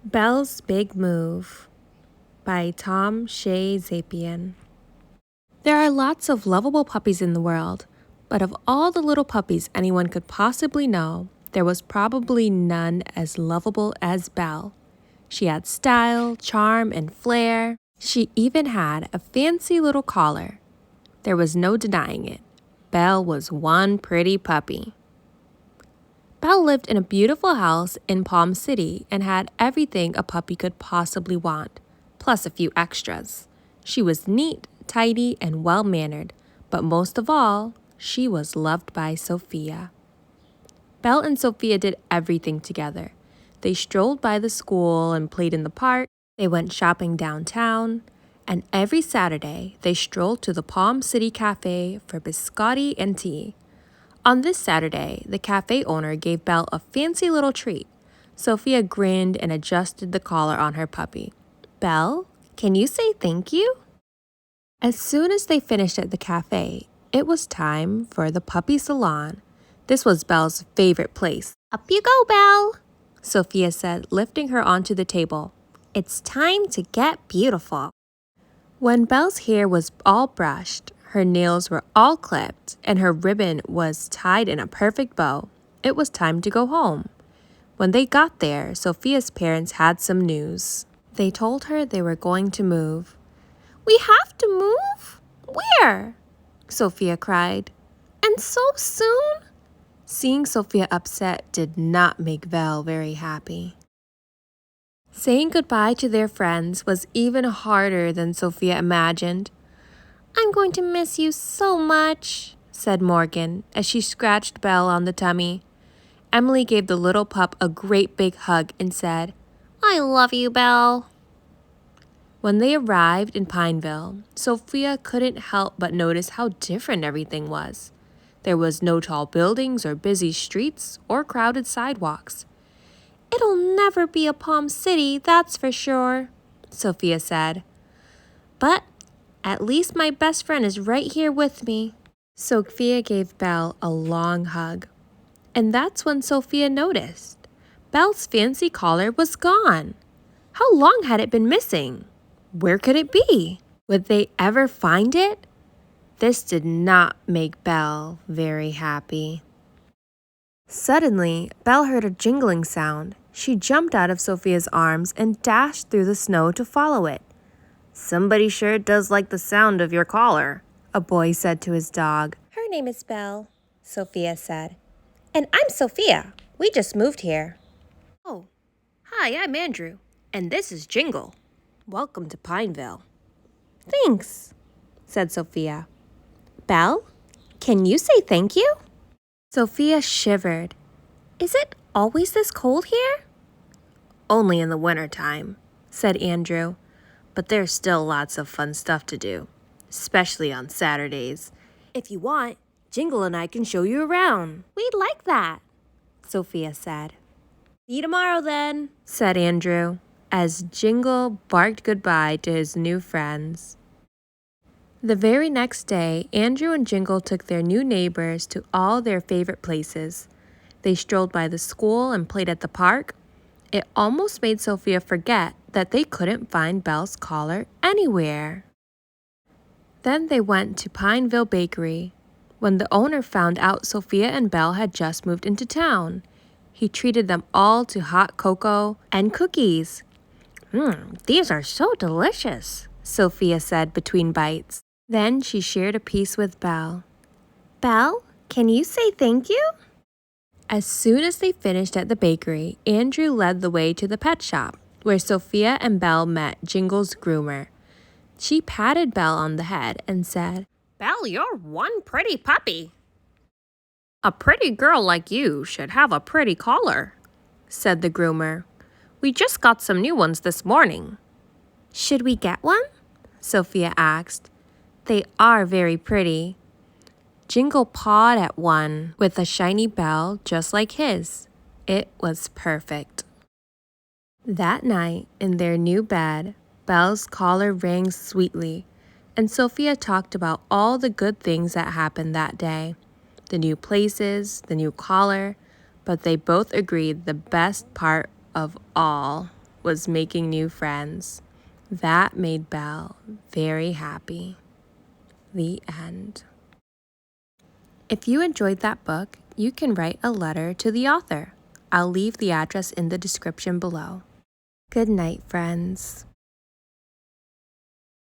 Belle's Big Move by Tom Shea Zapian. There are lots of lovable puppies in the world, but of all the little puppies anyone could possibly know, there was probably none as lovable as Belle. She had style, charm, and flair. She even had a fancy little collar. There was no denying it. Belle was one pretty puppy. Belle lived in a beautiful house in Palm City and had everything a puppy could possibly want, plus a few extras. She was neat, tidy, and well-mannered, but most of all, she was loved by Sophia. Belle and Sophia did everything together. They strolled by the school and played in the park. They went shopping downtown. And every Saturday, they strolled to the Palm City Cafe for biscotti and tea. On this Saturday, the cafe owner gave Belle a fancy little treat. Sophia grinned and adjusted the collar on her puppy. "Belle, can you say thank you?" As soon as they finished at the cafe, it was time for the puppy salon. This was Belle's favorite place. "Up you go, Belle," Sophia said, lifting her onto the table. "It's time to get beautiful." When Belle's hair was all brushed, her nails were all clipped, and her ribbon was tied in a perfect bow, it was time to go home. When they got there, Sophia's parents had some news. They told her they were going to move. "We have to move? Where?" Sophia cried. "And so soon?" Seeing Sophia upset did not make Belle very happy. Saying goodbye to their friends was even harder than Sophia imagined. "I'm going to miss you so much," said Morgan as she scratched Belle on the tummy. Emily gave the little pup a great big hug and said, "I love you, Belle." When they arrived in Pineville, Sophia couldn't help but notice how different everything was. There was no tall buildings or busy streets or crowded sidewalks. "It'll never be a Palm City, that's for sure," Sophia said. "But at least my best friend is right here with me." Sophia gave Belle a long hug. And that's when Sophia noticed. Belle's fancy collar was gone. How long had it been missing? Where could it be? Would they ever find it? This did not make Belle very happy. Suddenly, Belle heard a jingling sound. She jumped out of Sophia's arms and dashed through the snow to follow it. "Somebody sure does like the sound of your collar," a boy said to his dog. "Her name is Belle," Sophia said. "And I'm Sophia. We just moved here." "Oh, hi, I'm Andrew, and this is Jingle. Welcome to Pineville." "Thanks," said Sophia. "Belle, can you say thank you?" Sophia shivered. "Is it always this cold here?" "Only in the wintertime," said Andrew. "But there's still lots of fun stuff to do, especially on Saturdays. If you want, Jingle and I can show you around." "We'd like that," Sophia said. "See you tomorrow then," said Andrew, as Jingle barked goodbye to his new friends. The very next day, Andrew and Jingle took their new neighbors to all their favorite places. They strolled by the school and played at the park. It almost made Sophia forget that they couldn't find Belle's collar anywhere. Then they went to Pineville Bakery. When the owner found out Sophia and Belle had just moved into town, he treated them all to hot cocoa and cookies. These are so delicious," Sophia said between bites. Then she shared a piece with Belle. "Belle, can you say thank you?" As soon as they finished at the bakery, Andrew led the way to the pet shop, where Sophia and Belle met Jingle's groomer. She patted Belle on the head and said, "Belle, you're one pretty puppy." "A pretty girl like you should have a pretty collar," said the groomer. "We just got some new ones this morning." "Should we get one?" Sophia asked. "They are very pretty." Jingle pawed at one with a shiny bell just like his. It was perfect. That night, in their new bed, Belle's collar rang sweetly, and Sophia talked about all the good things that happened that day. The new places, the new collar, but they both agreed the best part of all was making new friends. That made Belle very happy. The end. If you enjoyed that book, you can write a letter to the author. I'll leave the address in the description below. Good night, friends.